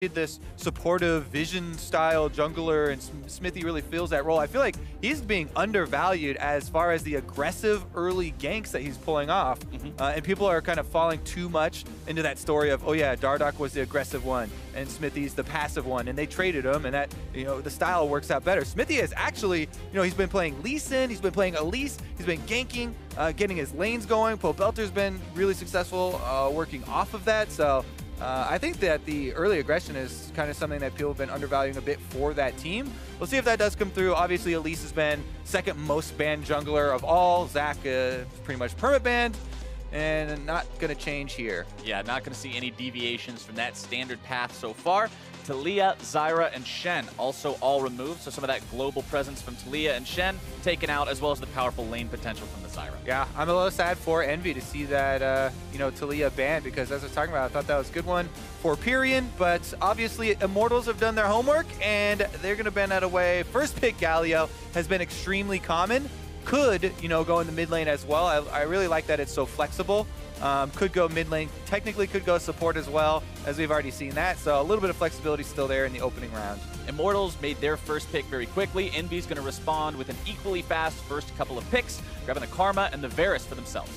this supportive vision style jungler, and Xmithie really fills that role. I feel like he's being undervalued as far as the aggressive early ganks that he's pulling off. And people are kind of falling too much into that story of, oh yeah, Dardoch was the aggressive one and Xmithie's the passive one, and they traded him, and that, you know, the style works out better. Xmithie is actually, you know, he's been playing Lee Sin, he's been playing Elise, he's been ganking, getting his lanes going. Pobelter's been really successful working off of that. So I think that the early aggression is kind of something that people have been undervaluing a bit for that team. We'll see if that does come through. Obviously, Elise has been second most banned jungler of all. Zach pretty much perma-banned, and not going to change here. Yeah, not going to see any deviations from that standard path so far. Taliyah, Xayah, and Shen also all removed, so some of that global presence from Taliyah and Shen taken out, as well as the powerful lane potential from the Xayah. Yeah, I'm a little sad for Envy to see that, you know, Taliyah banned, because as I was talking about, I thought that was a good one for Pirean, but obviously Immortals have done their homework, and they're going to ban that away. First pick Galio has been extremely common. Could, you know, go in the mid lane as well. I really like that it's so flexible. Could go mid lane, technically could go support as well, as we've already seen that. So a little bit of flexibility still there in the opening round. Immortals made their first pick very quickly. Envy's going to respond with an equally fast first couple of picks, grabbing the Karma and the Varus for themselves.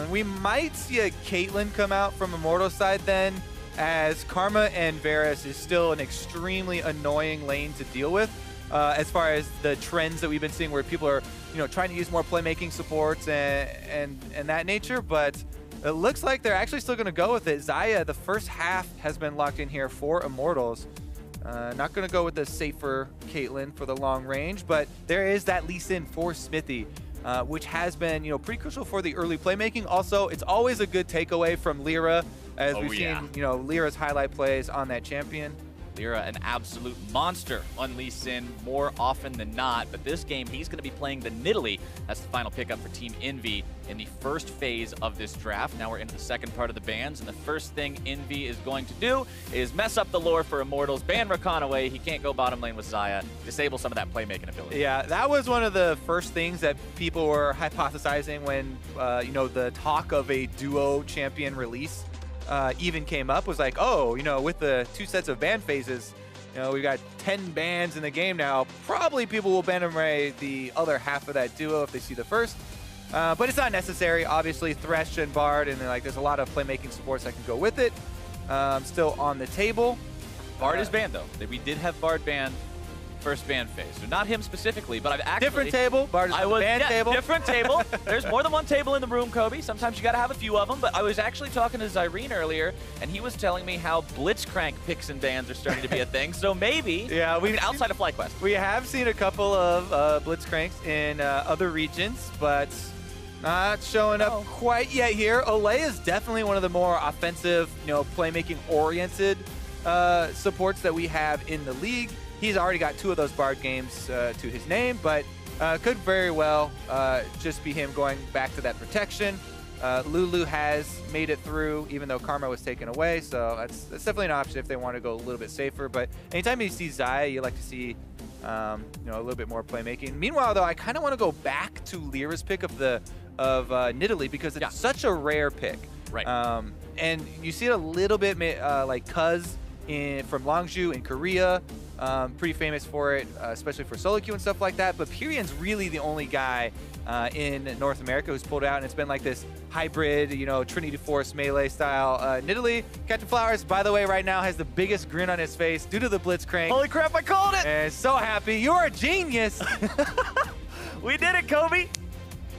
We might see a Caitlyn come out from Immortals side then, as Karma and Varus is still an extremely annoying lane to deal with. As far as the trends that we've been seeing, where people are, you know, trying to use more playmaking supports and that nature, but it looks like they're actually still going to go with it. Xayah, the first half has been locked in here for Immortals. Not going to go with the safer Caitlyn for the long range, but there is that Lee Sin for Xmithie, which has been, you know, pretty crucial for the early playmaking. Also, it's always a good takeaway from LirA, as we've seen, you know, LirA's highlight plays on that champion. LirA, an absolute monster on Lee Sin more often than not, but this game he's going to be playing the Nidalee. That's the final pickup for Team Envy in the first phase of this draft. Now we're into the second part of the bans, and the first thing Envy is going to do is mess up the lore for Immortals, ban Rakan away. He can't go bottom lane with Xayah, disable some of that playmaking ability. Yeah, that was one of the first things that people were hypothesizing when, you know, the talk of a duo champion release even came up. Was like, oh, you know, with the 2 sets of ban phases, you know, we've got 10 bans in the game now. Probably people will ban away the other half of that duo if they see the first. But it's not necessary. Obviously, Thresh and Bard, and like there's a lot of playmaking supports that can go with it. Still on the table. Bard is banned, though. We did have Bard banned first ban phase. So not him specifically, but I've actually... Different table. Bard is on the ban table. Different table. There's more than one table in the room, Kobe. Sometimes you got to have a few of them. But I was actually talking to Zyrene earlier, and he was telling me how Blitzcrank picks and bans are starting to be a thing. So maybe, yeah, I mean, outside of FlyQuest. We have seen a couple of Blitzcranks in other regions, but not showing up quite yet here. Olleh is definitely one of the more offensive, you know, playmaking-oriented supports that we have in the league. He's already got 2 of those Bard games to his name, but could very well just be him going back to that protection. Lulu has made it through, even though Karma was taken away, so that's definitely an option if they want to go a little bit safer. But anytime you see Xayah, you like to see you know, a little bit more playmaking. Meanwhile, though, I kind of want to go back to LirA's pick of Nidalee, because it's such a rare pick. Right. And you see it a little bit like Cuz from Longju in Korea. Pretty famous for it, especially for solo queue and stuff like that. But Pirean's really the only guy in North America who's pulled out, and it's been like this hybrid, you know, Trinity Force melee style. Nidalee, Captain Flowers, by the way, right now has the biggest grin on his face due to the Blitzcrank. Holy crap, I called it! And so happy. You're a genius! We did it, Kobe!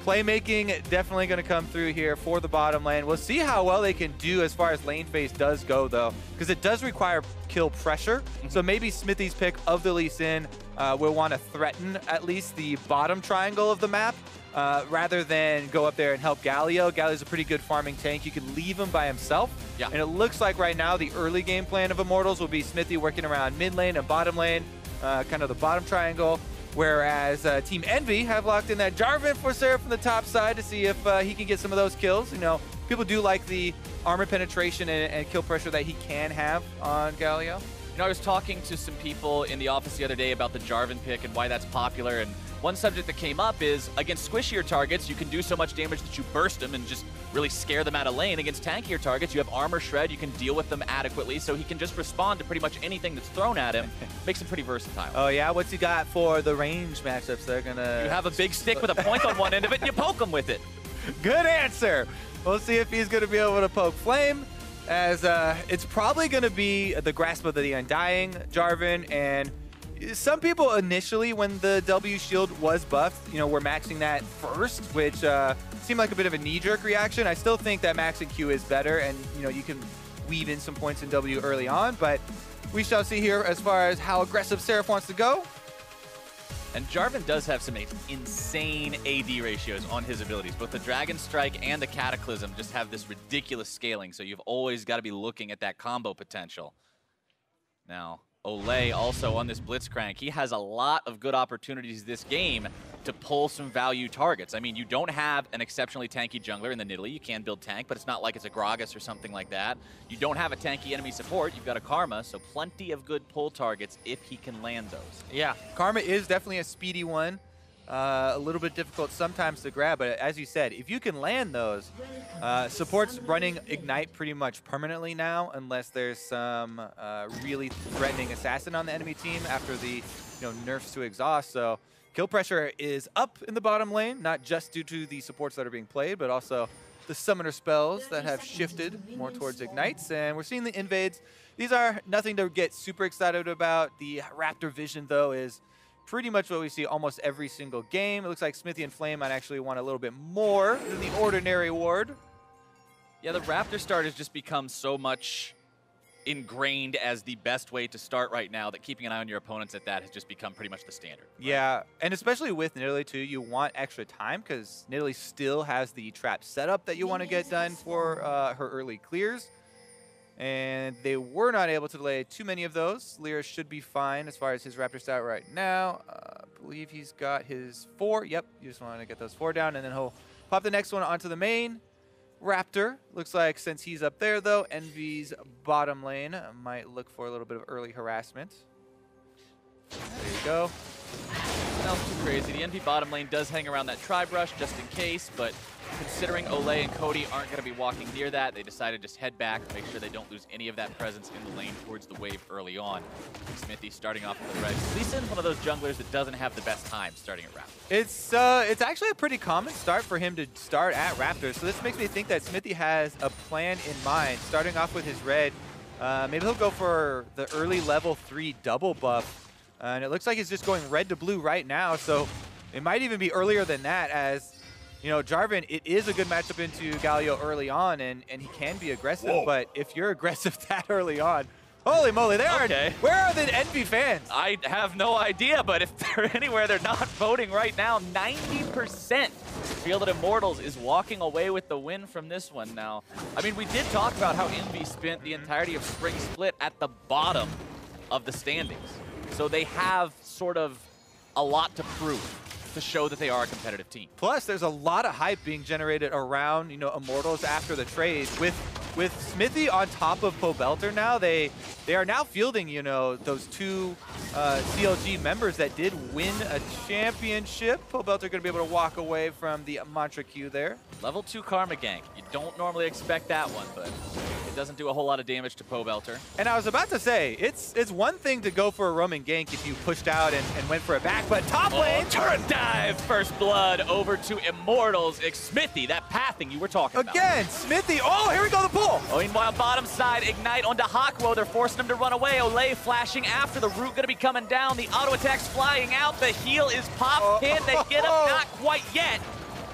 Playmaking definitely going to come through here for the bottom lane. We'll see how well they can do as far as lane phase does go, though, because it does require kill pressure. So maybe Xmithie's pick of the Lee Sin will want to threaten at least the bottom triangle of the map rather than go up there and help Galio. Galio's a pretty good farming tank. You can leave him by himself. Yeah. And it looks like right now the early game plan of Immortals will be Xmithie working around mid lane and bottom lane, kind of the bottom triangle. Whereas Team Envy have locked in that Jarvan IV Seraph from the top side to see if he can get some of those kills. You know, people do like the armor penetration and kill pressure that he can have on Galio. You know, I was talking to some people in the office the other day about the Jarvan pick and why that's popular, and one subject that came up is, against squishier targets, you can do so much damage that you burst them and just really scare them out of lane. Against tankier targets, you have armor shred, you can deal with them adequately, so he can just respond to pretty much anything that's thrown at him. Makes him pretty versatile. Oh yeah, what's he got for the range matchups? They're gonna... You have a big stick with a point on one end of it, and you poke him with it. Good answer. We'll see if he's gonna be able to poke Flame, as it's probably gonna be the Grasp of the Undying Jarvan, and some people initially, when the W shield was buffed, you know, were maxing that first, which seemed like a bit of a knee-jerk reaction. I still think that maxing Q is better, and you know, you can weave in some points in W early on, but we shall see here as far as how aggressive Seraph wants to go. And Jarvan does have some insane AD ratios on his abilities. Both the Dragon Strike and the Cataclysm just have this ridiculous scaling, so you've always got to be looking at that combo potential. Now, Olleh also on this Blitzcrank, he has a lot of good opportunities this game to pull some value targets. I mean, you don't have an exceptionally tanky jungler in the Nidalee. You can build tank, but it's not like it's a Gragas or something like that. You don't have a tanky enemy support. You've got a Karma, so plenty of good pull targets if he can land those. Yeah, Karma is definitely a speedy one. A little bit difficult sometimes to grab, but as you said, if you can land those, support's running Ignite pretty much permanently now, unless there's some really threatening assassin on the enemy team after the nerfs to exhaust. So kill pressure is up in the bottom lane, not just due to the supports that are being played, but also the summoner spells that have shifted more towards Ignites, and we're seeing the invades. These are nothing to get super excited about. The Raptor vision, though, is pretty much what we see almost every single game. It looks like Xmithie and Flame might actually want a little bit more than the ordinary ward. Yeah, the Raptor start has just become so much ingrained as the best way to start right now that keeping an eye on your opponents at that has just become pretty much the standard. Right? Yeah, and especially with Nidalee too, you want extra time because Nidalee still has the trap setup that you want to get done for her early clears. And they were not able to delay too many of those. LirA should be fine as far as his Raptor stat right now. I believe he's got his 4. Yep, you just want to get those 4 down, and then he'll pop the next one onto the main. Raptor, looks like since he's up there, though, EnVy's bottom lane might look for a little bit of early harassment. There you go. Nothing too crazy. The EnVy bottom lane does hang around that Tri-Brush just in case, but considering Olleh and Cody aren't going to be walking near that, they decided to just head back to make sure they don't lose any of that presence in the lane towards the wave early on. Xmithie starting off with the red. Lee Sin's one of those junglers that doesn't have the best time starting at Raptor. It's actually a pretty common start for him to start at Raptor, so this makes me think that Xmithie has a plan in mind, starting off with his red. Maybe he'll go for the early level 3 double buff. And it looks like he's just going red to blue right now, so it might even be earlier than that, as you know, Jarvan, it is a good matchup into Galio early on, and he can be aggressive. Whoa. But if you're aggressive that early on, holy moly, where are the EnVy fans? I have no idea, but if they're anywhere, they're not voting right now. 90% feel that Immortals is walking away with the win from this one now. I mean, we did talk about how EnVy spent the entirety of Spring Split at the bottom of the standings. So they have sort of a lot to prove to show that they are a competitive team. Plus, there's a lot of hype being generated around, Immortals after the trade. With Xmithie on top of Pobelter now, they are now fielding, those 2 CLG members that did win a championship. Pobelter going to be able to walk away from the Mantra Q there. Level 2 Karma gank. You don't normally expect that one, but it doesn't do a whole lot of damage to Pobelter. And I was about to say, it's one thing to go for a roaming gank if you pushed out and went for it back, but top lane... turret dive! First blood over to Immortals. Xmithie, that pathing you were talking about. Again, Xmithie. Oh, here we go, the pull! Oh, meanwhile, bottom side, Ignite onto Hakuho. They're forcing him to run away. Olleh flashing after. The root going to be coming down. The auto attack's flying out. The heal is popped. Can they get him? Not quite yet.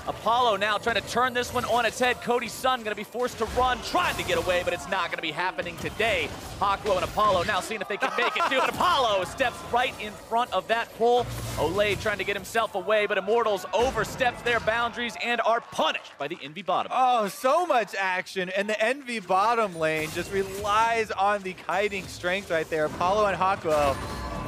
Apollo now trying to turn this one on its head. Cody Sun going to be forced to run, trying to get away, but it's not going to be happening today. Hakuho and Apollo now seeing if they can make it too, and Apollo steps right in front of that pull. Olleh trying to get himself away, but Immortals oversteps their boundaries and are punished by the EnVy bottom. Oh, so much action, and the EnVy bottom lane just relies on the kiting strength right there. Apollo and Hakuho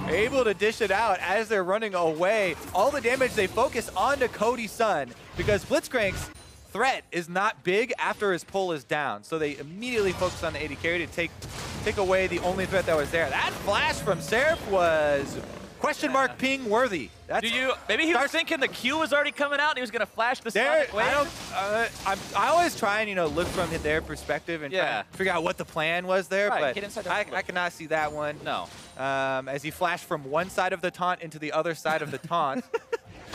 able to dish it out as they're running away. All the damage they focus onto Cody Sun because Blitzcrank's threat is not big after his pull is down. So they immediately focus on the AD carry to take away the only threat that was there. That flash from Seraph was Question mark ping worthy. That's Maybe he was thinking the Q was already coming out and he was going to flash the Sonic Wave? I always try and, look from their perspective and try to figure out what the plan was there, Right, but I cannot see that one. No. As he flashed from one side of the taunt into the other side of the taunt.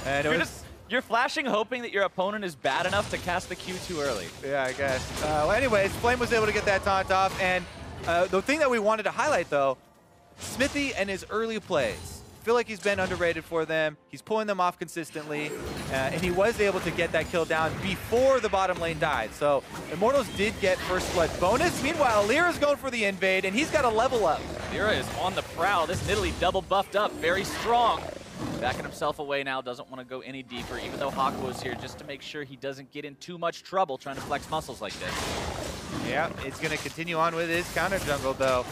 And you're flashing hoping that your opponent is bad enough to cast the Q too early. Yeah, I guess. Well, anyways, Flame was able to get that taunt off, and the thing that we wanted to highlight, though, Xmithie and his early plays. I feel like he's been underrated for them. He's pulling them off consistently, and he was able to get that kill down before the bottom lane died. So Immortals did get first blood bonus. Meanwhile, LirA's going for the invade, and he's got a level up. LirA is on the prowl. This Nidalee double buffed up, very strong. Backing himself away now, doesn't want to go any deeper, even though Hakuho's here just to make sure he doesn't get in too much trouble trying to flex muscles like this. Yeah, it's going to continue on with his counter jungle, though.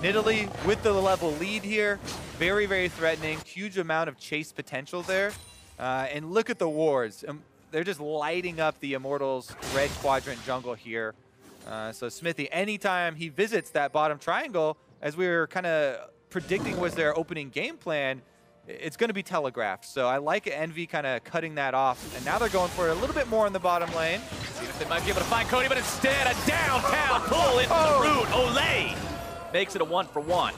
Nidalee with the level lead here. Very, very threatening. Huge amount of chase potential there. And look at the wards. They're just lighting up the Immortals red quadrant jungle here. So Xmithie, anytime he visits that bottom triangle, as we were kind of predicting was their opening game plan, it's going to be telegraphed. So I like EnVy kind of cutting that off. And now they're going for a little bit more in the bottom lane. See if they might be able to find Cody, but instead a downtown pull into the root. Olleh makes it a 1-for-1.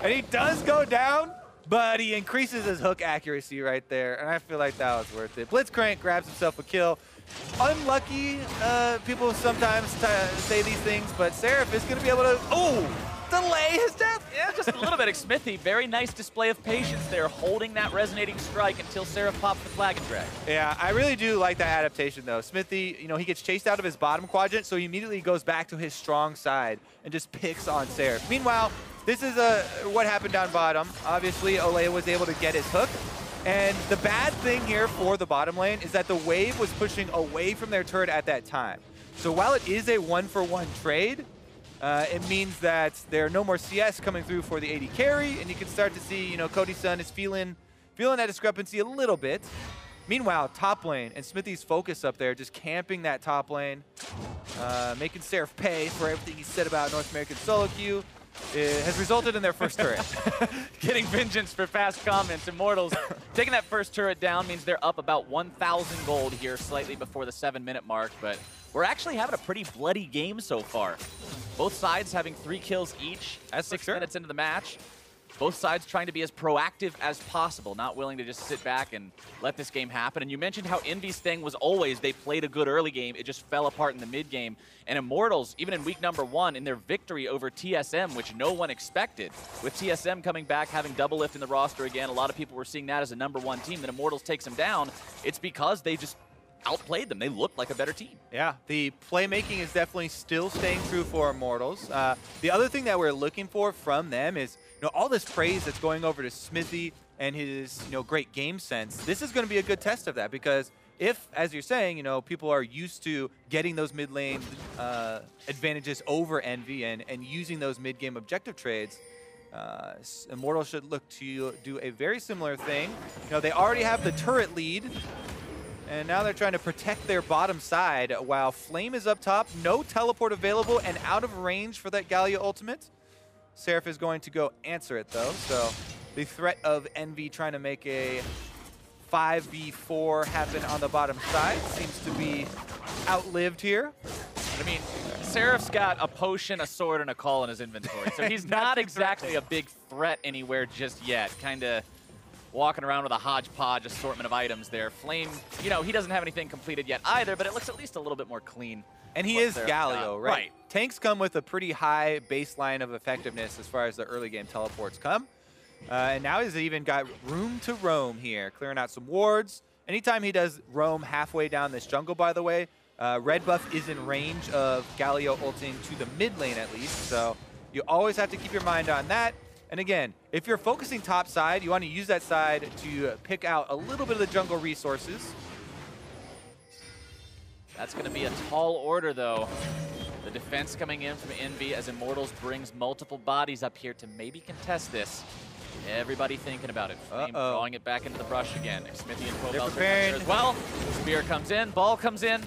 And he does go down, but he increases his hook accuracy right there. And I feel like that was worth it. Blitzcrank grabs himself a kill. Unlucky, people sometimes say these things, but Seraph is going to be able to, delay his death. Yeah, just a little bit. Xmithie, very nice display of patience there, holding that resonating strike until Seraph pops the flag and drag. Yeah, I really do like that adaptation, though. Xmithie, he gets chased out of his bottom quadrant, so he immediately goes back to his strong side and just picks on Seraph. Meanwhile, this is what happened down bottom. Obviously, Olleh was able to get his hook. And the bad thing here for the bottom lane is that the wave was pushing away from their turret at that time. So while it is a 1-for-1 trade, it means that there are no more CS coming through for the AD carry, and you can start to see, Cody Sun is feeling that discrepancy a little bit. Meanwhile, top lane, and Xmithie's focus up there, just camping that top lane, making Seraph pay for everything he said about North American solo queue. It has resulted in their first turret. Getting vengeance for fast comments. Immortals taking that first turret down means they're up about 1,000 gold here, slightly before the 7-minute mark, but we're actually having a pretty bloody game so far. Both sides having 3 kills each as 6 minutes into the match. Both sides trying to be as proactive as possible, not willing to just sit back and let this game happen. And you mentioned how EnVy's thing was always they played a good early game. It just fell apart in the mid game. And Immortals, even in week number 1, in their victory over TSM, which no one expected, with TSM coming back, having double lift in the roster again, a lot of people were seeing that as a #1 team. Then Immortals takes them down. It's because they just outplayed them. They looked like a better team. Yeah, the playmaking is definitely still staying true for Immortals. The other thing that we're looking for from them is, all this praise that's going over to Xmithie and his, great game sense. This is going to be a good test of that because if, as you're saying, people are used to getting those mid lane advantages over EnVy and using those mid game objective trades, Immortals should look to do a very similar thing. They already have the turret lead. And now they're trying to protect their bottom side while Flame is up top. No teleport available and out of range for that Galio ultimate. Seraph is going to go answer it, though. So the threat of EnVy trying to make a 5v4 happen on the bottom side seems to be outlived here. I mean, Seraph's got a potion, a sword, and a call in his inventory. So he's not exactly a big threat anywhere just yet. Kind of walking around with a hodgepodge assortment of items there. Flame, he doesn't have anything completed yet either, but it looks at least a little bit more clean. And he is Galio, right? Tanks come with a pretty high baseline of effectiveness as far as the early game teleports come. And now he's even got room to roam here, clearing out some wards. Anytime he does roam halfway down this jungle, by the way, red buff is in range of Galio ulting to the mid lane at least. So you always have to keep your mind on that. And again, if you're focusing top side, you want to use that side to pick out a little bit of the jungle resources. That's going to be a tall order, though. The defense coming in from EnVy as Immortals brings multiple bodies up here to maybe contest this. Everybody thinking about it. Flame drawing it back into the brush again. Xmithie and Pobelter as well. Spear comes in, ball comes in.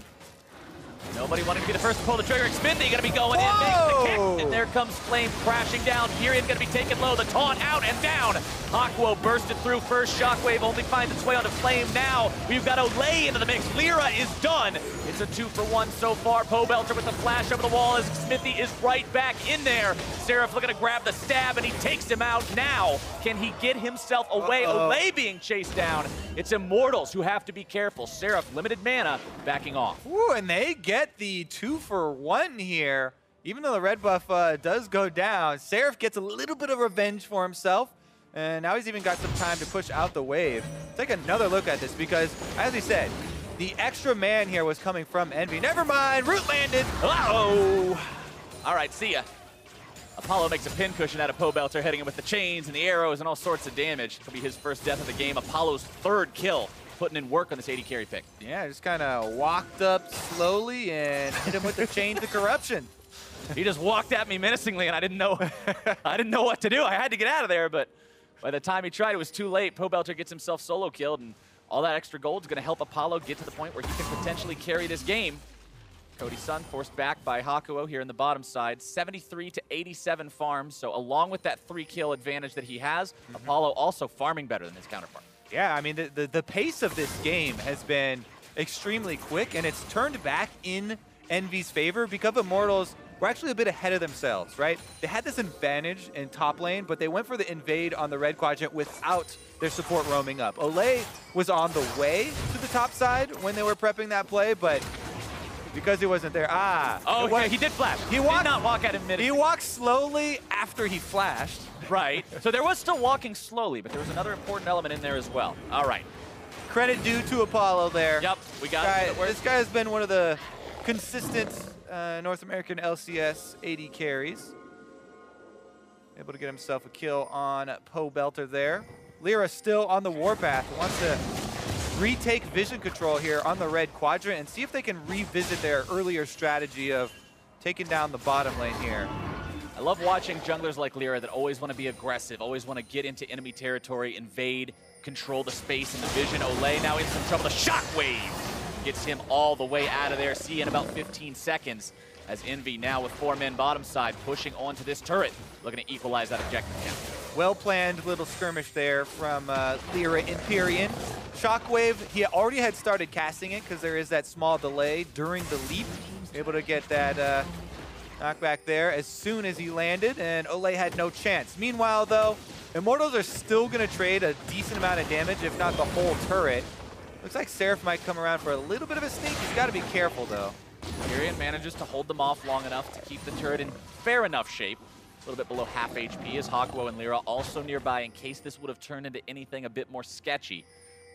Nobody wanting to be the first to pull the trigger. Xmithie gonna be going in, makes the kick, and there comes Flame crashing down. Pirean gonna be taken low, the taunt out and down. Hakuho bursted through first, Shockwave only finds its way onto Flame now. We've got Olleh into the mix. LirA is done. It's a 2-for-1 so far. Pobelter with the flash over the wall as Xmithie is right back in there. Seraph looking to grab the stab, and he takes him out now. Can he get himself away? Olleh being chased down. It's Immortals who have to be careful. Seraph, limited mana, backing off. Ooh, and they get the 2-for-1 here. Even though the red buff does go down, Seraph gets a little bit of revenge for himself. And now he's even got some time to push out the wave. Take another look at this because, as he said, the extra man here was coming from Envy. Never mind, root landed. Oh! All right, see ya. Apollo makes a pincushion out of Pobelter, hitting him with the chains and the arrows and all sorts of damage. It'll be his first death of the game. Apollo's third kill, putting in work on this AD carry pick. Yeah, just kind of walked up slowly and hit him with the chains of corruption. He just walked at me menacingly, and I didn't know what to do. I had to get out of there, but by the time he tried, it was too late. Pobelter gets himself solo killed, and all that extra gold is going to help Apollo get to the point where he can potentially carry this game. Cody Sun forced back by Hakuho here in the bottom side. 73 to 87 farms, so along with that 3-kill advantage that he has, Apollo also farming better than his counterpart. Yeah, I mean, the pace of this game has been extremely quick, and it's turned back in Envy's favor because Immortals were actually a bit ahead of themselves, right? They had this advantage in top lane, but they went for the invade on the red quadrant without their support roaming up. Olleh was on the way to the top side when they were prepping that play, but because he wasn't there, Oh, yeah, he did flash. He did not walk at him mid. He walked slowly after he flashed. Right. So there was still walking slowly, but there was another important element in there as well. All right. Credit due to Apollo there. Yep, we got it. This guy has been one of the consistent North American LCS AD carries. Able to get himself a kill on Pobelter there. LirA still on the warpath. Wants to retake vision control here on the red quadrant and see if they can revisit their earlier strategy of taking down the bottom lane here. I love watching junglers like LirA that always want to be aggressive, always want to get into enemy territory, invade, control the space and the vision. Olleh now in some trouble. The shockwave gets him all the way out of there. See in about 15 seconds as Envy now with 4 men bottom side pushing onto this turret, looking to equalize that objective count. Well-planned little skirmish there from LirA and Pirean. Shockwave, he already had started casting it because there is that small delay during the leap. Able to get that knockback there as soon as he landed, and Olleh had no chance. Meanwhile, though, Immortals are still going to trade a decent amount of damage, if not the whole turret. Looks like Seraph might come around for a little bit of a sneak. He's got to be careful, though. Pirean manages to hold them off long enough to keep the turret in fair enough shape. A little bit below half HP as Hakuho and LirA also nearby in case this would have turned into anything a bit more sketchy.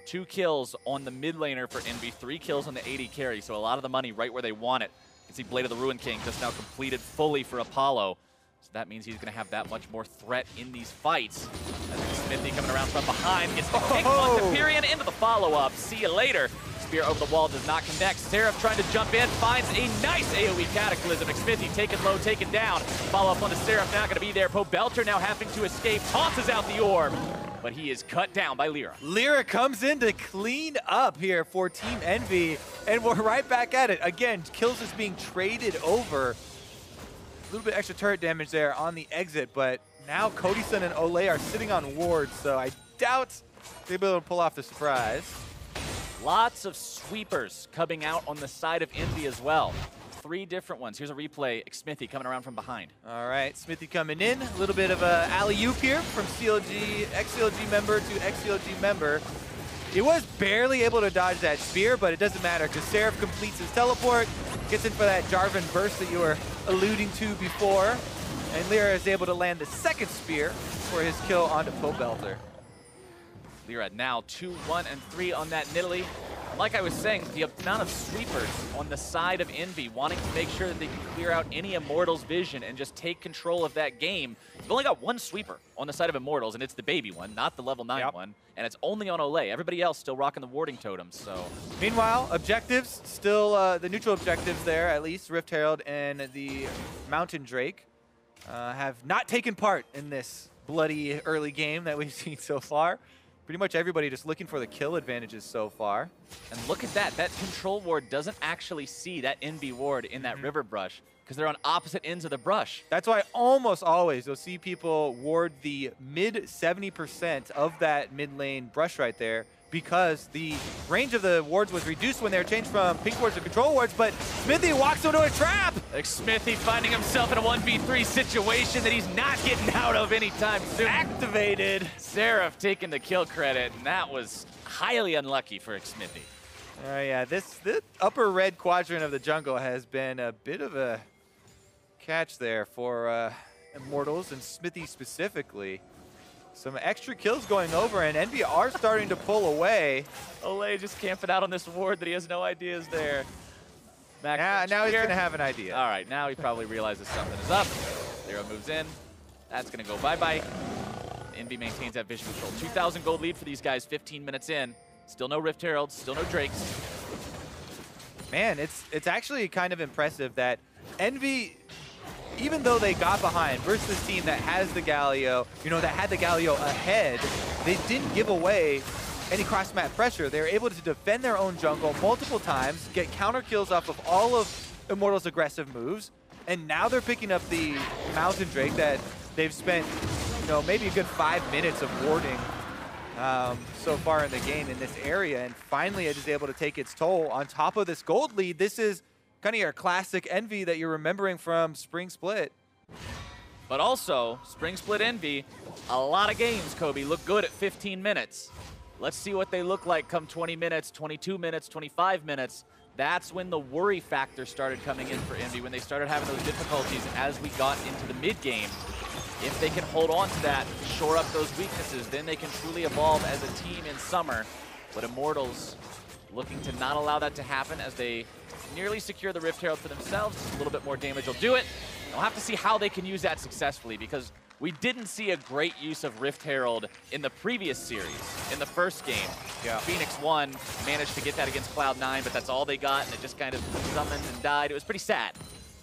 2 kills on the mid laner for Envy, 3 kills on the AD carry, so a lot of the money right where they want it. You can see Blade of the Ruin King just now completed fully for Apollo. So that means he's going to have that much more threat in these fights. As Xmithie coming around from behind gets the kick onto Pirean into the follow-up. See you later. Spear over the wall does not connect. Seraph trying to jump in, finds a nice AoE Cataclysm. Xmithie taken low, taken down. Follow-up on the Seraph, not going to be there. Pobelter now having to escape, tosses out the orb. But he is cut down by LirA. LirA comes in to clean up here for Team Envy, and we're right back at it. Again, kills is being traded over. A little bit extra turret damage there on the exit, but now Cody Sun and Olleh are sitting on wards, so I doubt they'll be able to pull off the surprise. Lots of sweepers coming out on the side of Envy as well. 3 different ones. Here's a replay. Xmithie coming around from behind. All right, Xmithie coming in. A little bit of a alley-oop here from CLG, ex-CLG member to ex-CLG member. He was barely able to dodge that spear, but it doesn't matter because Seraph completes his teleport, gets in for that Jarvan burst that you were alluding to before, and LirA is able to land the second spear for his kill onto Pobelter. LirA now 2, 1, and 3 on that Nidalee. Like I was saying, the amount of sweepers on the side of Envy, wanting to make sure that they can clear out any Immortals vision and just take control of that game. You've only got 1 sweeper on the side of Immortals, and it's the baby one, not the level 9 one. And it's only on Olleh. Everybody else still rocking the warding totems, so. Meanwhile, objectives, still the neutral objectives there, at least. Rift Herald and the Mountain Drake have not taken part in this bloody early game that we've seen so far. pretty much everybody just looking for the kill advantages so far. And look at that. That control ward doesn't actually see that EnVy ward in that river brush because they're on opposite ends of the brush. That's why almost always you'll see people ward the mid 70% of that mid lane brush right there, because the range of the wards was reduced when they were changed from pink wards to control wards, but Xmithie walks into a trap! Xmithie finding himself in a 1v3 situation that he's not getting out of anytime soon. Activated! Seraph taking the kill credit, and that was highly unlucky for Xmithie. Yeah, this upper red quadrant of the jungle has been a bit of a catch there for Immortals and Xmithie specifically. Some extra kills going over, and EnVy are starting to pull away. Olleh just camping out on this ward that he has no idea is there. Now he's going to have an idea. All right, now he probably realizes something is up. LirA moves in. That's going to go bye-bye. EnVy maintains that vision control. 2,000 gold lead for these guys 15 minutes in. Still no Rift Heralds, still no Drakes. Man, it's actually kind of impressive that EnVy, even though they got behind versus this team that has the Galio, that had the Galio ahead, they didn't give away any cross-map pressure. They were able to defend their own jungle multiple times, get counter kills off of all of Immortals' aggressive moves, and now they're picking up the Mountain Drake that they've spent, maybe a good 5 minutes of warding so far in the game in this area, and finally it is able to take its toll on top of this gold lead. This is kind of your classic EnVy that you're remembering from Spring Split. But also, Spring Split EnVy, a lot of games, Kobe, look good at 15 minutes. Let's see what they look like come 20 minutes, 22 minutes, 25 minutes. That's when the worry factor started coming in for EnVy, when they started having those difficulties as we got into the mid-game. If they can hold on to that, shore up those weaknesses, then they can truly evolve as a team in Summer. But Immortals looking to not allow that to happen as they nearly secure the Rift Herald for themselves. Just a little bit more damage will do it. We'll have to see how they can use that successfully, because we didn't see a great use of Rift Herald in the previous series, in the first game. Yeah. Phoenix won, managed to get that against Cloud9, but that's all they got, and it just kind of summoned and died. It was pretty sad.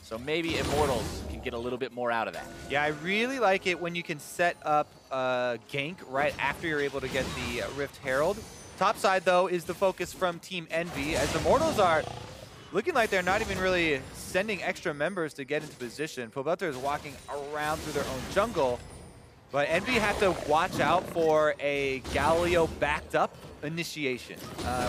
So maybe Immortals can get a little bit more out of that. Yeah, I really like it when you can set up a gank right after you're able to get the Rift Herald. Top side, though, is the focus from Team EnVy, as Immortals are looking like they're not even really sending extra members to get into position. Pobelter is walking around through their own jungle, but EnVy have to watch out for a Galio backed up initiation.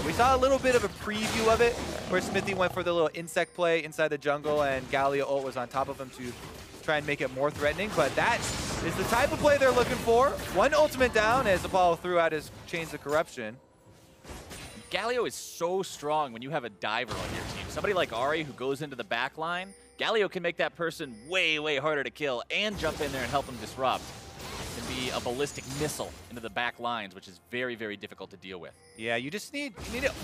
We saw a little bit of a preview of it, where Xmithie went for the little insect play inside the jungle, and Galio ult was on top of him to try and make it more threatening, but that is the type of play they're looking for. One ultimate down as Apollo threw out his Chains of Corruption. Galio is so strong when you have a diver on your team. Somebody like AHri who goes into the back line, Galio can make that person way, way harder to kill and jump in there and help him disrupt. It can be a ballistic missile into the back lines, which is very, very difficult to deal with. Yeah, you just need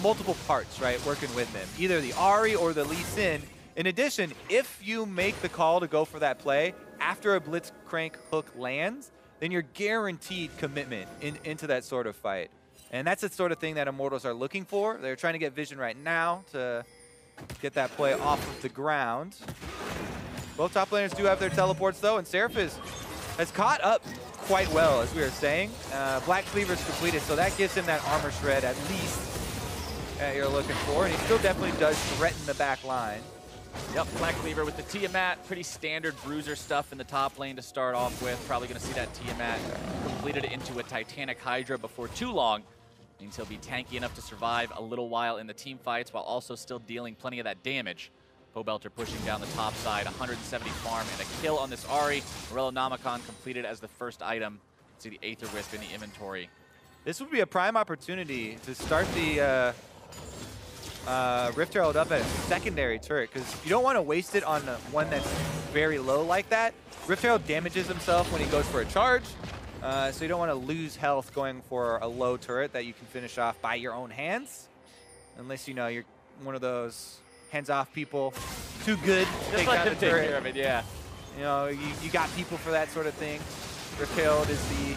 multiple parts, right, working with them. Either the AHri or the Lee Sin. In addition, if you make the call to go for that play after a Blitzcrank hook lands, then you're guaranteed commitment into that sort of fight. And that's the sort of thing that Immortals are looking for. They're trying to get vision right now to get that play off of the ground. Both top laners do have their teleports, though, and Seraph has caught up quite well, as we were saying. Black Cleaver's completed, so that gives him that armor shred at least that you're looking for, and he still definitely does threaten the back line. Yep, Black Cleaver with the Tiamat, pretty standard bruiser stuff in the top lane to start off with. Probably going to see that Tiamat completed into a Titanic Hydra before too long. Means he'll be tanky enough to survive a little while in the team fights while also still dealing plenty of that damage. Pobelter pushing down the top side, 170 farm and a kill on this AHri. Morello Namicon completed as the first item. See the Aether Wisp in the inventory. This would be a prime opportunity to start the Rift Herald up at a secondary turret, because you don't want to waste it on one that's very low like that. Rift Herald damages himself when he goes for a charge. So you don't want to lose health going for a low turret that you can finish off by your own hands. Unless, you're one of those hands-off people, too good to take down the turret. Take care of it, yeah. You got people for that sort of thing. Rift Herald is the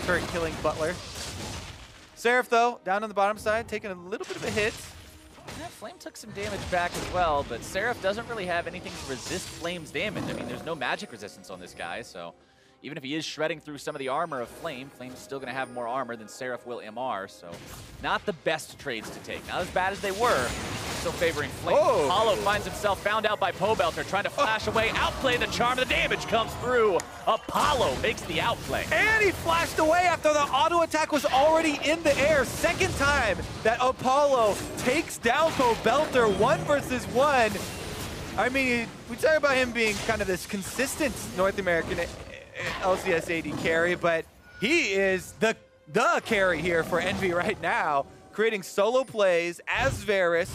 turret-killing butler. Seraph, though, down on the bottom side, taking a little bit of a hit. Yeah, Flame took some damage back as well, but Seraph doesn't really have anything to resist Flame's damage. I mean, there's no magic resistance on this guy, so even if he is shredding through some of the armor of Flame, Flame's still going to have more armor than Seraph will MR, so not the best trades to take. Not as bad as they were, still favoring Flame. Oh. Hollow finds himself found out by Pobelter, trying to flash away, outplay the charm, the damage comes through. Apollo makes the outplay. And he flashed away after the auto attack was already in the air. Second time that Apollo takes down Pobelter 1 versus 1. I mean, we talk about him being kind of this consistent North American LCS AD carry, but he is the carry here for Envy right now, creating solo plays as Varus.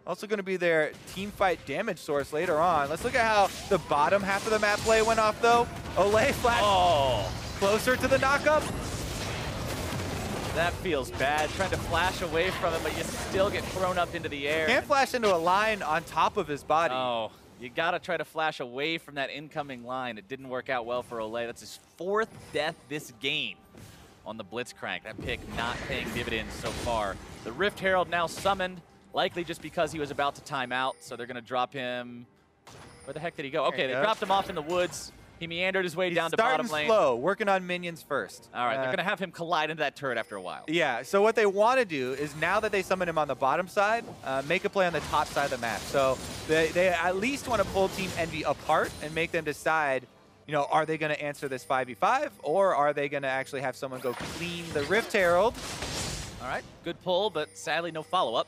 Also going to be their team fight damage source later on. Let's look at how the bottom half of the map play went off, though. Olleh flash closer to the knockup. That feels bad, trying to flash away from him, but you still get thrown up into the air. Can't flash into a line on top of his body. Oh, you gotta try to flash away from that incoming line. It didn't work out well for Olleh. That's his 4th death this game on the Blitzcrank. That pick not paying dividends so far. The Rift Herald now summoned, likely just because he was about to time out, so they're gonna drop him. Where the heck did he go? Okay, they dropped him off in the woods. He meandered his way down to bottom lane. Slow, working on minions first. All right, they're gonna have him collide into that turret after a while. Yeah, so what they want to do is now that they summon him on the bottom side, make a play on the top side of the map. So they at least want to pull Team Envy apart and make them decide, you know, are they going to answer this 5v5 or are they going to actually have someone go clean the Rift Herald? All right, good pull, but sadly no follow-up.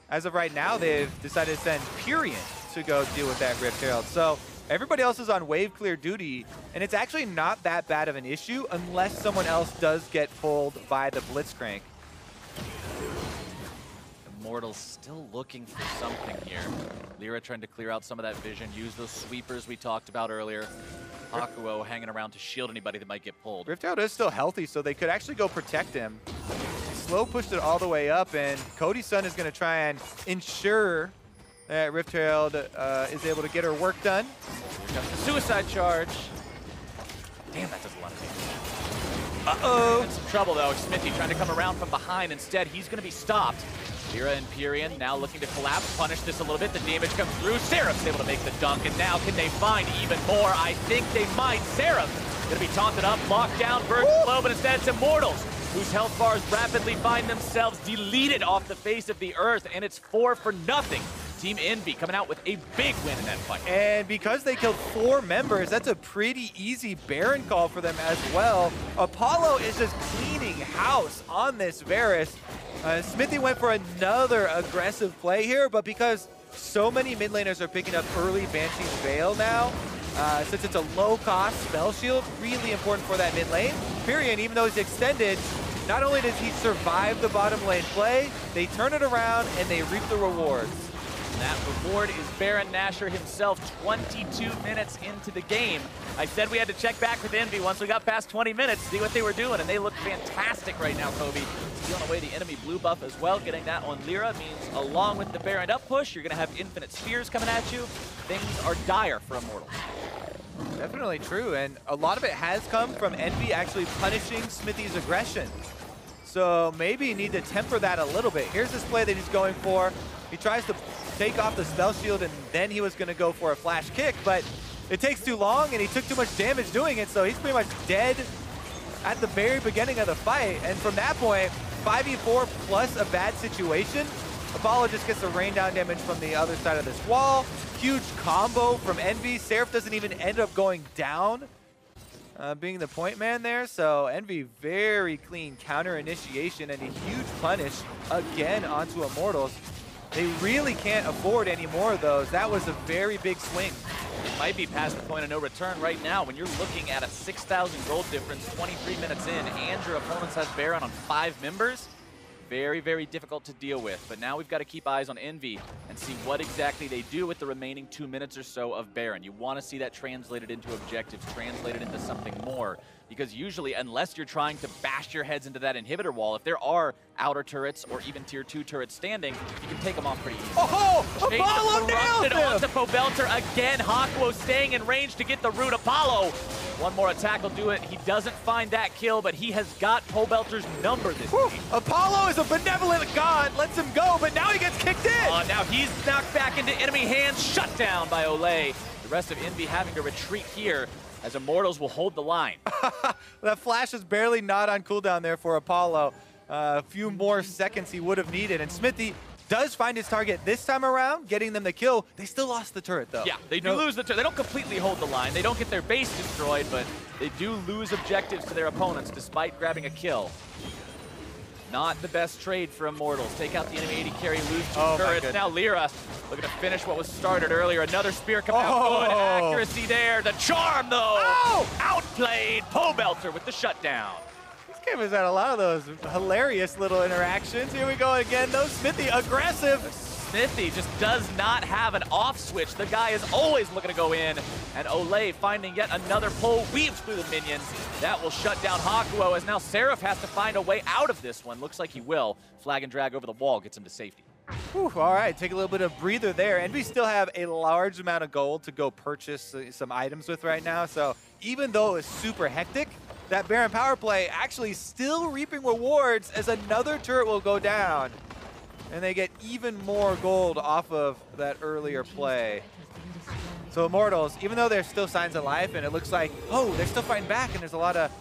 As of right now, they've decided to send Pirean to go deal with that Rift Herald. So everybody else is on wave clear duty, and it's actually not that bad of an issue unless someone else does get pulled by the Blitzcrank. Immortals still looking for something here. LirA trying to clear out some of that vision, use those sweepers we talked about earlier. Hakuho hanging around to shield anybody that might get pulled. Rift Herald is still healthy, so they could actually go protect him. Slow pushed it all the way up, and Cody Sun is going to try and ensure that Rift Herald is able to get her work done. Here comes the suicide charge. Damn, that does a lot of damage. Uh-oh. In some trouble, though. Xmithie trying to come around from behind. Instead, he's going to be stopped. LirA and Pirean now looking to collapse, punish this a little bit. The damage comes through. Seraph's able to make the dunk, and now can they find even more? I think they might. Seraph going to be taunted up, locked down, Virgin Flow, but instead it's Immortals, whose health bars rapidly find themselves deleted off the face of the earth, and it's 4-0. Team Envy coming out with a big win in that fight. And because they killed 4 members, that's a pretty easy Baron call for them as well. Apollo is just cleaning house on this Varus. Xmithie went for another aggressive play here, but because so many mid laners are picking up early Banshee's Veil now, since it's a low-cost spell shield, really important for that mid lane. Pirean, even though he's extended, not only does he survive the bottom lane play, they turn it around and they reap the rewards. That reward is Baron Nashor himself, 22 minutes into the game. I said we had to check back with Envy once we got past 20 minutes, see what they were doing, and they look fantastic right now, Kobe. Stealing away the enemy blue buff as well, getting that on LirA means along with the Baron up push, you're going to have infinite spheres coming at you. Things are dire for Immortals. Definitely true, and a lot of it has come from Envy actually punishing Xmithie's aggression. So maybe you need to temper that a little bit. Here's this play that he's going for. He tries to take off the spell shield, and then he was going to go for a flash kick, but it takes too long, and he took too much damage doing it, so he's pretty much dead at the very beginning of the fight. And from that point, 5v4 plus a bad situation, Apollo just gets the rain down damage from the other side of this wall. Huge combo from Envy. Seraph doesn't even end up going down, being the point man there. So Envy, very clean counter initiation and a huge punish again onto Immortals. They really can't afford any more of those. That was a very big swing. It might be past the point of no return right now when you're looking at a 6,000 gold difference 23 minutes in, and your opponents have Baron on 5 members. Very, very difficult to deal with. But now we've got to keep eyes on Envy and see what exactly they do with the remaining 2 minutes or so of Baron. You want to see that translated into objectives, translated into something more. Because usually, unless you're trying to bash your heads into that inhibitor wall, if there are outer turrets or even tier 2 turrets standing, you can take them off pretty easily. Oh, Apollo nailed him! Onto Pobelter again. Hakuho staying in range to get the root. Apollo, one more attack will do it. He doesn't find that kill, but he has got Pobelter's number this game. Apollo is a benevolent god, lets him go, but now he gets kicked in! Now he's knocked back into enemy hands, shut down by Olleh. The rest of Envy having to retreat here. as Immortals will hold the line. That flash is barely not on cooldown there for Apollo. A few more seconds he would have needed, and Xmithie does find his target this time around, getting them the kill. They still lost the turret, though. Yeah, they do lose the turret. They don't completely hold the line. They don't get their base destroyed, but they do lose objectives to their opponents despite grabbing a kill. Not the best trade for Immortals. Take out the enemy AD carry, lose two turrets. Now LirA looking to finish what was started earlier. Another spear coming out. Good accuracy there. The charm, though. Outplayed. Pobelter with the shutdown. This game has had a lot of those hilarious little interactions. Here we go again, though. Xmithie aggressive. Xmithie just does not have an off switch. The guy is always looking to go in. And Olleh finding yet another pull, weaves through the minions. That will shut down Hakuho, as now Seraph has to find a way out of this one. Looks like he will. Flag and drag over the wall gets him to safety. Whew, all right, take a little bit of breather there. And we still have a large amount of gold to go purchase some items with right now. So even though it's super hectic, that Baron power play actually still reaping rewards as another turret will go down. And they get even more gold off of that earlier play. So Immortals, even though there's still signs of life and it looks like, oh, they're still fighting back and there's a lot of,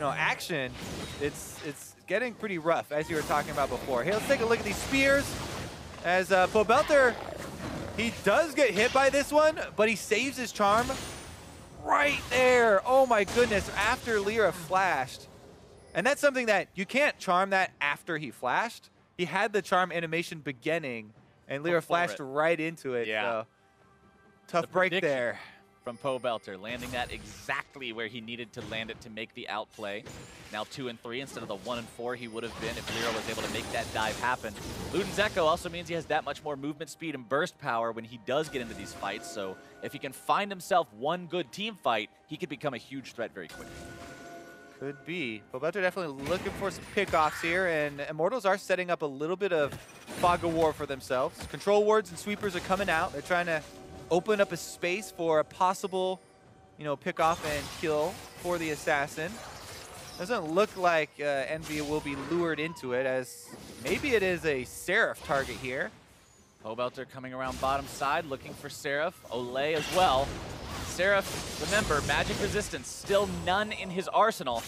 action, it's getting pretty rough, as you were talking about before. Here, let's take a look at these spears. As Pobelter, he does get hit by this one, but he saves his charm right there. Oh my goodness, after LirA flashed. And that's something that you can't charm that after he flashed. He had the charm animation beginning, and LirA flashed right into it. Yeah. So tough break there. From Pobelter, landing that exactly where he needed to land it to make the outplay. Now 2 and 3 instead of the 1 and 4 he would have been if LirA was able to make that dive happen. Luden's Echo also means he has that much more movement speed and burst power when he does get into these fights. So if he can find himself one good team fight, he could become a huge threat very quickly. Could be. Pobelter definitely looking for some pickoffs here, and Immortals are setting up a little bit of fog of war for themselves. Control wards and sweepers are coming out. They're trying to open up a space for a possible, pickoff and kill for the assassin. Doesn't look like EnVy will be lured into it, as maybe it is a Seraph target here. Pobelter coming around bottom side, looking for Seraph. Olleh as well. Seraph, remember, magic resistance, still none in his arsenal.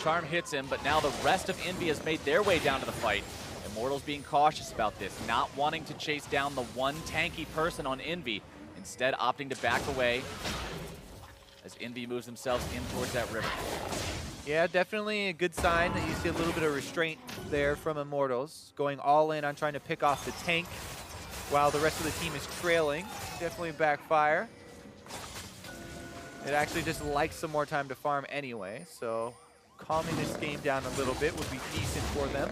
Charm hits him, but now the rest of EnVy has made their way down to the fight. Immortals being cautious about this, not wanting to chase down the one tanky person on EnVy, instead opting to back away as EnVy moves themselves in towards that river. Yeah, definitely a good sign that you see a little bit of restraint there from Immortals, going all in on trying to pick off the tank while the rest of the team is trailing. Definitely backfire. It actually just likes some more time to farm anyway, so calming this game down a little bit would be decent for them.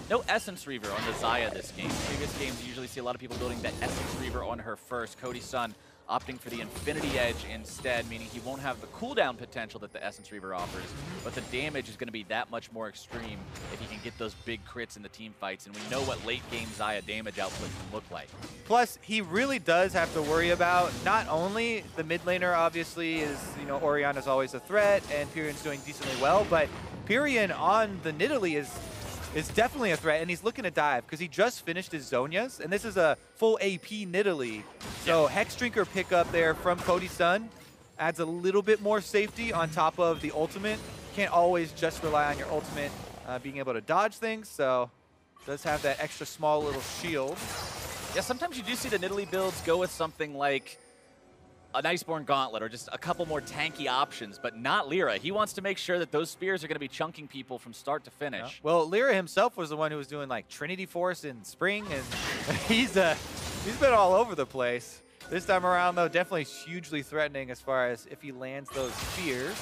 No Essence Reaver on the Xayah this game. Previous games, you usually see a lot of people building that Essence Reaver on her first. Cody Sun opting for the Infinity Edge instead, meaning he won't have the cooldown potential that the Essence Reaver offers, but the damage is going to be that much more extreme if he can get those big crits in the team fights, and we know what late game Xayah damage output can look like. Plus, he really does have to worry about not only the mid laner, obviously, is, Orianna's always a threat, and Pirean's doing decently well, but Pirean on the Nidalee is definitely a threat, and he's looking to dive because he just finished his Zhonya's, and this is a full AP Nidalee. So Hex Drinker pickup there from Cody Sun adds a little bit more safety on top of the ultimate. Can't always just rely on your ultimate being able to dodge things, so does have that extra small little shield. Yeah, sometimes you do see the Nidalee builds go with something like an Iceborne Gauntlet or just a couple more tanky options, but not LirA. He wants to make sure that those spears are going to be chunking people from start to finish. Yeah. Well, LirA himself was the one who was doing like Trinity Force in spring, and he's been all over the place. This time around, though, definitely hugely threatening as far as if he lands those spears.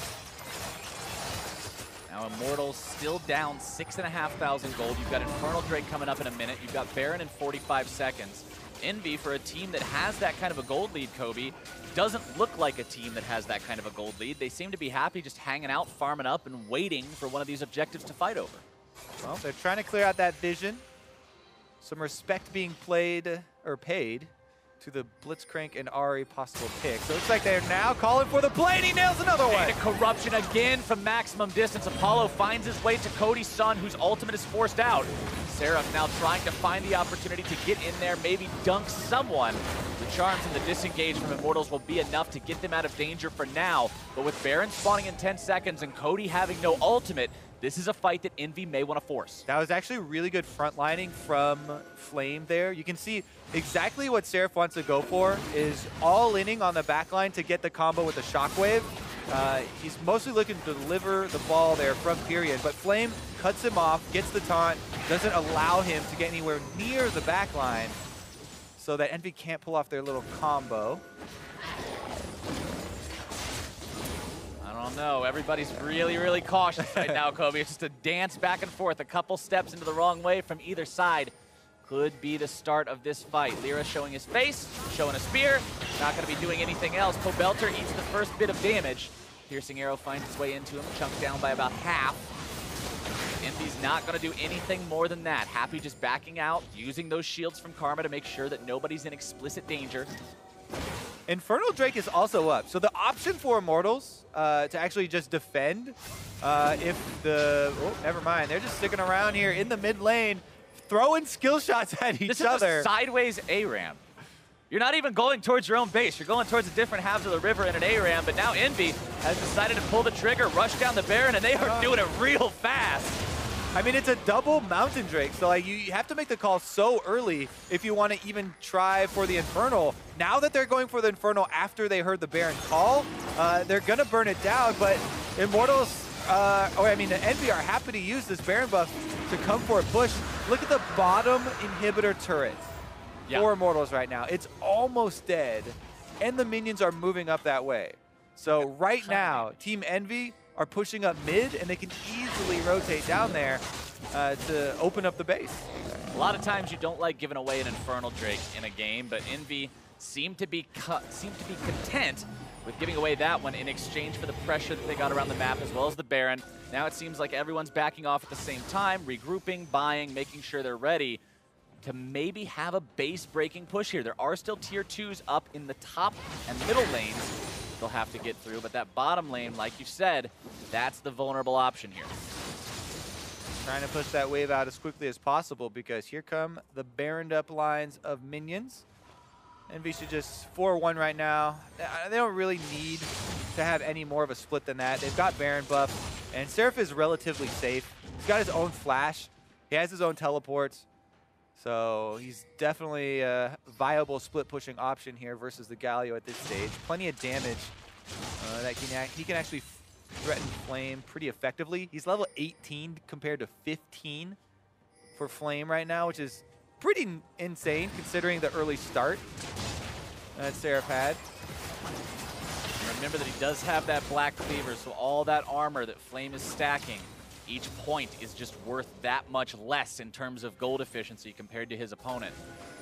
Now Immortals still down 6,500 gold. You've got Infernal Drake coming up in a minute. You've got Baron in 45 seconds. EnVy, for a team that has that kind of a gold lead, Kobe, doesn't look like a team that has that kind of a gold lead. They seem to be happy just hanging out, farming up, and waiting for one of these objectives to fight over. Well, they're trying to clear out that vision. Some respect being paid to the Blitzcrank and AHri possible pick. So it looks like they're now calling for the play, and he nails another one. And a corruption again from maximum distance. Apollo finds his way to Cody Sun, whose ultimate is forced out. Seraph now trying to find the opportunity to get in there, maybe dunk someone. The charms and the disengage from Immortals will be enough to get them out of danger for now. But with Baron spawning in 10 seconds and Cody having no ultimate, this is a fight that Envy may want to force. That was actually really good frontlining from Flame there. You can see exactly what Seraph wants to go for is all-inning on the backline to get the combo with the Shockwave. He's mostly looking to deliver the ball there from Pirean, but Flame cuts him off, gets the taunt, doesn't allow him to get anywhere near the backline so that Envy can't pull off their little combo. I don't know. Everybody's really, really cautious right now, Kobe. It's just a dance back and forth. A couple steps into the wrong way from either side could be the start of this fight. LirA showing his face, showing a spear. Not going to be doing anything else. Pobelter eats the first bit of damage. Piercing arrow finds its way into him, chunked down by about half. Envy's not going to do anything more than that. Happy just backing out, using those shields from Karma to make sure that nobody's in explicit danger. Infernal Drake is also up. So the option for Immortals to actually just defend if the... Oh, never mind. They're just sticking around here in the mid lane, throwing skill shots at each other. This is a sideways ARAM. You're not even going towards your own base. You're going towards the different halves of the river in an ARAM, but now Envy has decided to pull the trigger, rush down the Baron, and they are doing it real fast. I mean, it's a double Mountain Drake, so like you have to make the call so early if you want to even try for the Infernal. Now that they're going for the Infernal after they heard the Baron call, they're going to burn it down, but Immortals, Envy are happy to use this Baron buff to come for a push. Look at the bottom inhibitor turret for Immortals right now. It's almost dead, and the minions are moving up that way. So right now, Team Envy are pushing up mid, and they can easily rotate down there to open up the base. A lot of times you don't like giving away an Infernal Drake in a game, but Envy seem to be content with giving away that one in exchange for the pressure that they got around the map as well as the Baron. Now it seems like everyone's backing off at the same time, regrouping, buying, making sure they're ready to maybe have a base-breaking push here. There are still tier 2s up in the top and middle lanes they'll have to get through, but that bottom lane, like you said, that's the vulnerable option here. Trying to push that wave out as quickly as possible because here come the Baroned up lines of minions. Envy should just 4-1 right now. They don't really need to have any more of a split than that. They've got Baron buff, and Seraph is relatively safe. He's got his own flash. He has his own teleports. So he's definitely a viable split pushing option here versus the Galio at this stage. Plenty of damage that he can actually threaten Flame pretty effectively. He's level 18 compared to 15 for Flame right now, which is pretty insane considering the early start that Seraph had. Remember that he does have that Black Cleaver, so all that armor that Flame is stacking, each point is just worth that much less in terms of gold efficiency compared to his opponent.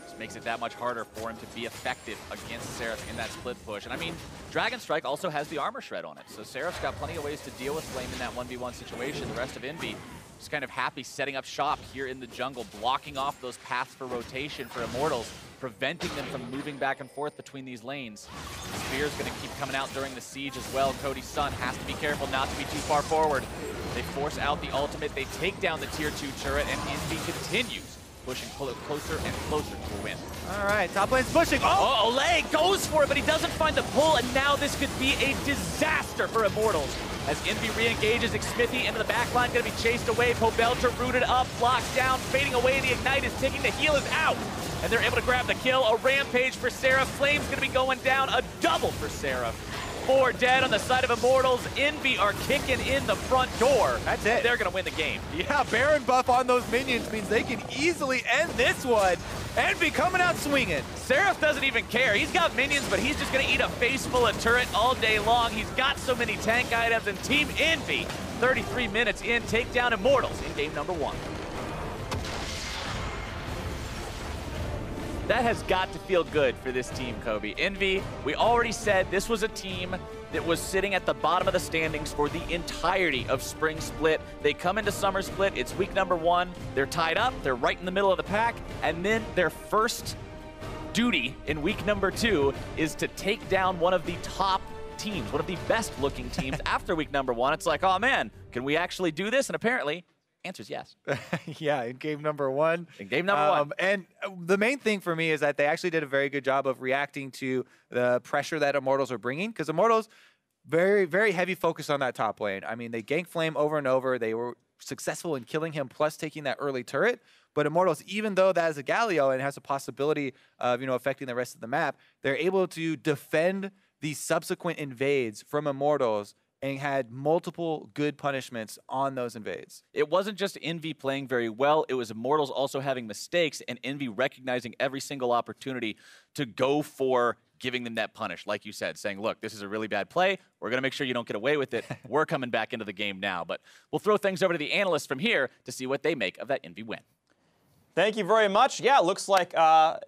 Just makes it that much harder for him to be effective against Seraph in that split push. And I mean, Dragon Strike also has the armor shred on it, so Seraph's got plenty of ways to deal with Flame in that 1v1 situation. The rest of Envy just kind of happy setting up shop here in the jungle, blocking off those paths for rotation for Immortals, preventing them from moving back and forth between these lanes. Spear's going to keep coming out during the siege as well. Cody Sun has to be careful not to be too far forward. They force out the ultimate, they take down the tier 2 turret, and Envy continues pushing closer and closer to a win. All right, top lane's pushing. Oh, Olleh goes for it, but he doesn't find the pull, and now this could be a disaster for Immortals. As Envy re-engages, Xmithie into the backline, going to be chased away. Pobelter rooted up, blocked down, fading away. The Ignite is ticking, the heal is out, and they're able to grab the kill. A rampage for Seraph. Flame's going to be going down, a double for Seraph. 4 dead on the side of Immortals. Envy are kicking in the front door. That's it. They're going to win the game. Yeah, Baron buff on those minions means they can easily end this one. Envy coming out swinging. Seraph doesn't even care. He's got minions, but he's just going to eat a face full of turret all day long. He's got so many tank items, and Team Envy, 33 minutes in, take down Immortals in game number 1. That has got to feel good for this team, Kobe. Envy, we already said this was a team that was sitting at the bottom of the standings for the entirety of Spring Split. They come into Summer Split, it's week number 1. They're tied up, they're right in the middle of the pack, and then their first duty in week number 2 is to take down one of the top teams, one of the best looking teams after week number 1. It's like, oh man, can we actually do this? And apparently, answer's yes. Yeah, in game number 1. In game number 1. And the main thing for me is that they actually did a very good job of reacting to the pressure that Immortals are bringing, because Immortals, very, very heavy focus on that top lane. I mean, they gank Flame over and over. They were successful in killing him, plus taking that early turret. But Immortals, even though that is a Galio and has a possibility of, affecting the rest of the map, they're able to defend the subsequent invades from Immortals and had multiple good punishments on those invades. It wasn't just Envy playing very well, it was Immortals also having mistakes and Envy recognizing every single opportunity to go for giving them that punish, like you said, saying, look, this is a really bad play. We're going to make sure you don't get away with it. We're coming back into the game now. But we'll throw things over to the analysts from here to see what they make of that Envy win. Thank you very much. Yeah, it looks like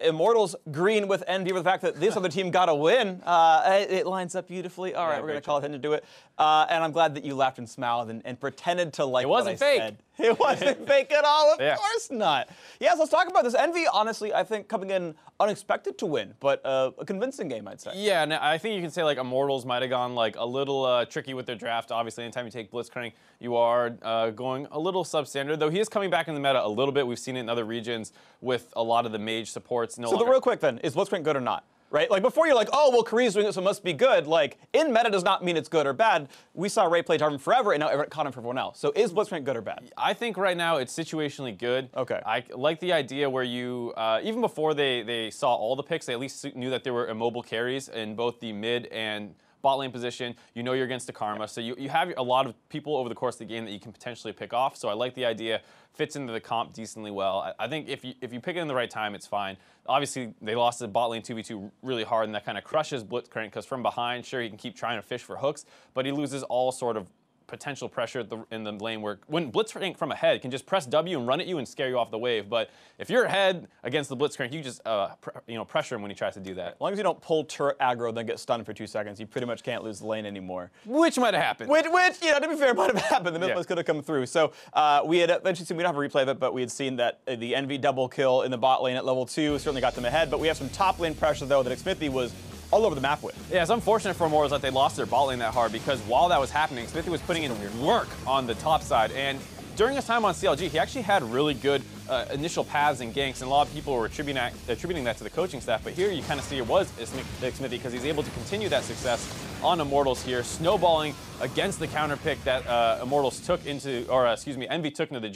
Immortals green with Envy with the fact that this other team got a win. It lines up beautifully. All right, we're going to call it in to do it. And I'm glad that you laughed and smiled and pretended to like what I said. It wasn't fake at all. Of course not. Yeah, so let's talk about this. Envy, honestly, I think coming in unexpected to win, but a convincing game, I'd say. Yeah, and I think you can say like Immortals might have gone like a little tricky with their draft. Obviously, anytime you take Blitzcrank, you are going a little substandard, though he is coming back in the meta a little bit. We've seen it in other regions with a lot of the mage supports. So the real quick then, is Blitzcrank good or not? Right? Like before you're like, oh, well, Korea's doing it, so it must be good. Like, in meta does not mean it's good or bad. We saw Ray play Jarvan forever, and now Everett caught him for everyone else. So is Blitzcrank good or bad? I think right now it's situationally good. Okay. I like the idea where you, even before they saw all the picks, they at least knew that there were immobile carries in both the mid and bot lane position. You know you're against the Karma, so you have a lot of people over the course of the game that you can potentially pick off. So I like the idea. Fits into the comp decently well. I think if you pick it in the right time, it's fine. Obviously, they lost the bot lane 2v2 really hard, and that kind of crushes Blitzcrank, because from behind, sure, he can keep trying to fish for hooks, but he loses all sort of potential pressure in the lane where when Blitzcrank from ahead can just press W and run at you and scare you off the wave. But if you're ahead against the Blitzcrank, you just pressure him when he tries to do that. As long as you don't pull turret aggro, then get stunned for 2 seconds, you pretty much can't lose the lane anymore. Which might have happened. Which, to be fair, might have happened. The Mythos could have come through. So we had eventually seen, we don't have a replay of it, but we had seen that the Envy double kill in the bot lane at level 2 certainly got them ahead. But we have some top lane pressure, though, that Xmithie was all over the map with. Yeah, it's unfortunate for Immortals that they lost their bot lane that hard, because while that was happening, Xmithie was putting in work on the top side. And during his time on CLG, he actually had really good initial paths and ganks, and a lot of people were attributing that to the coaching staff. But here you kind of see it was Xmithie, because he's able to continue that success on Immortals here, snowballing against the counter pick that Immortals took into, or excuse me, Envy took into the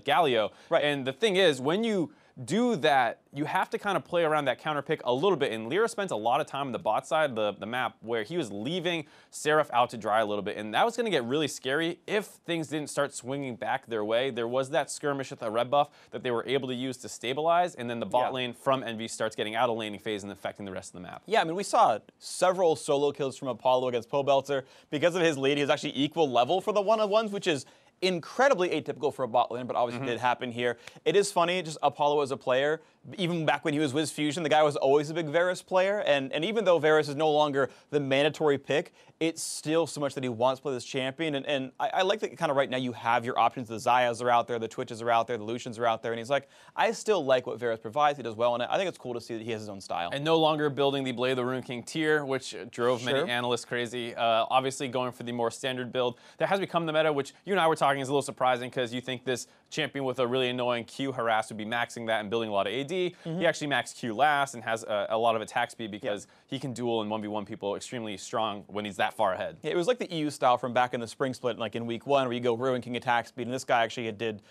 Galio. Right. And the thing is, when you do that, you have to kind of play around that counter pick a little bit. And LirA spent a lot of time on the bot side of the map where he was leaving Seraph out to dry a little bit. And that was going to get really scary if things didn't start swinging back their way. There was that skirmish with the red buff that they were able to use to stabilize. And then the bot lane from Envy starts getting out of laning phase and affecting the rest of the map. Yeah, I mean, we saw several solo kills from Apollo against Pobelter. Because of his lead, he was actually equal level for the one-on-ones, which is incredibly atypical for a bot lane, but obviously did happen here. It is funny, just Apollo as a player, even back when he was with Fusion, the guy was always a big Varus player, and even though Varus is no longer the mandatory pick, it's still so much that he wants to play this champion, and I like that kind of right now you have your options. The Xayahs are out there, the Twitches are out there, the Lucians are out there, and he's like, I still like what Varus provides. He does well in it. I think it's cool to see that he has his own style. And no longer building the Blade of the Rune King tier, which drove many analysts crazy. Obviously going for the more standard build that has become the meta, which you and I were talking is a little surprising, because you think this champion with a really annoying Q harass would be maxing that and building a lot of AD. He actually maxed Q last and has a lot of attack speed, because he can duel and 1v1 people extremely strong when he's that far ahead. Yeah, it was like the EU style from back in the spring split, like in week 1, where you go Ruin King attack speed, and this guy actually did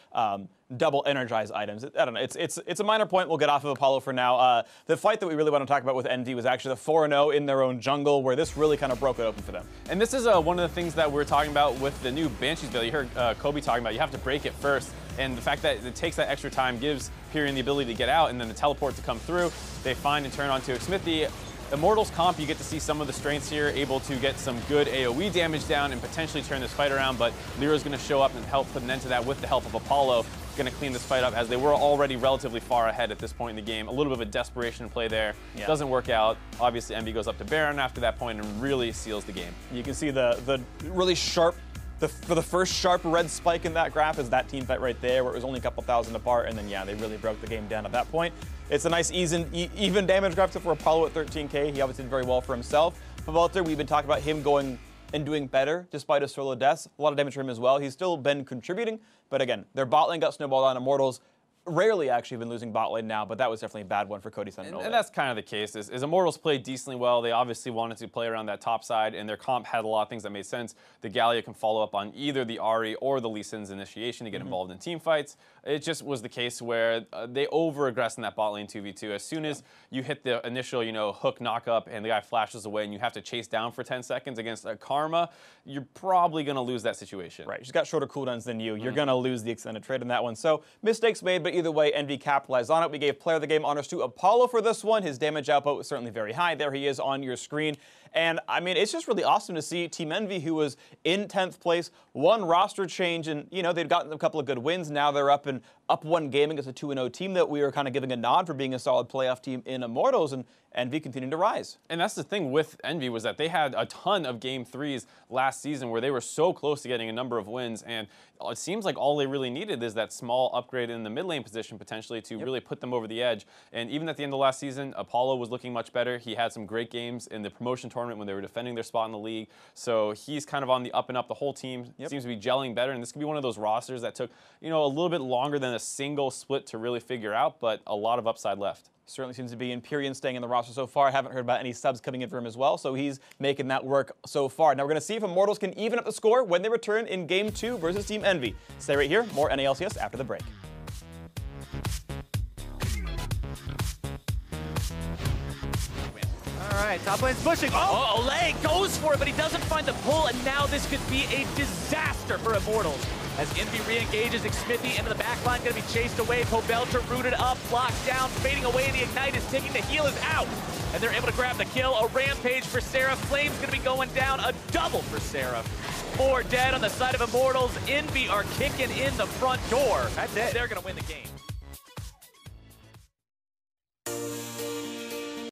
double energize items. I don't know, it's a minor point. We'll get off of Apollo for now. The fight that we really want to talk about with Envy was actually the 4-0 in their own jungle, where this really kind of broke it open for them. And this is one of the things that we're talking about with the new Banshees build. You heard Kobe talking about you have to break it first, and the fact that it takes that extra time gives Pirean the ability to get out and then the teleport to come through. They find and turn onto Xmithie. Immortals comp, you get to see some of the strengths here, able to get some good AoE damage down and potentially turn this fight around, but LirA's going to show up and help put an end to that with the help of Apollo. Going to clean this fight up, as they were already relatively far ahead at this point in the game. A little bit of a desperation play there. Doesn't work out. Obviously, Envy goes up to Baron after that point and really seals the game. You can see the really sharp for the first sharp red spike in that graph is that team fight right there, where it was only a couple thousand apart, and then yeah, they really broke the game down at that point. It's a nice even damage graph for Apollo at 13k. He obviously did very well for himself. Pobelter, we've been talking about him going and doing better despite his solo deaths. A lot of damage for him as well. He's still been contributing, but again, their bot lane got snowballed on Immortals. Rarely actually been losing bot lane now, but that was definitely a bad one for Cody Sun. And that's kind of the case. Is Immortals played decently well. They obviously wanted to play around that top side, and their comp had a lot of things that made sense. The Galio can follow up on either the AHri or the Lee Sin's initiation to get involved in team fights. It just was the case where they over-aggressed in that bot lane 2v2. As soon as you hit the initial, hook knock-up and the guy flashes away and you have to chase down for 10 seconds against a Karma, you're probably going to lose that situation. Right, she's got shorter cooldowns than you. You're going to lose the extended trade in that one. So mistakes made, but either way, EnVy capitalized on it. We gave Player of the Game honors to Apollo for this one. His damage output was certainly very high. There he is on your screen. And I mean, it's just really awesome to see Team EnVy, who was in 10th place, one roster change, and they'd gotten a couple of good wins. Now they're up one game against a 2-0 team that we were kind of giving a nod for being a solid playoff team in Immortals, and EnVy continuing to rise. And that's the thing with EnVy, was that they had a ton of game 3s last season where they were so close to getting a number of wins, and it seems like all they really needed is that small upgrade in the mid lane position potentially to really put them over the edge. And even at the end of last season, Apollo was looking much better. He had some great games in the promotion tournament when they were defending their spot in the league. So he's kind of on the up and up. The whole team seems to be gelling better, and this could be one of those rosters that took a little bit longer than a single split to really figure out, but a lot of upside left. Certainly seems to be. And Pirean staying in the roster so far. I haven't heard about any subs coming in for him as well, so he's making that work so far. Now we're going to see if Immortals can even up the score when they return in Game 2 versus Team EnVy. Stay right here. More NA LCS after the break. All right, top lane's pushing. Oh, Olleh goes for it, but he doesn't find the pull, and now this could be a disaster for Immortals. As EnVy re-engages, Xmithie into the back line, going to be chased away. Pobelter rooted up, blocked down, fading away. The Ignite is taking, the heal is out. And they're able to grab the kill. A rampage for Seraph. Flame's going to be going down, a double for Seraph. 4 dead on the side of Immortals. EnVy are kicking in the front door. That's it. They're going to win the game.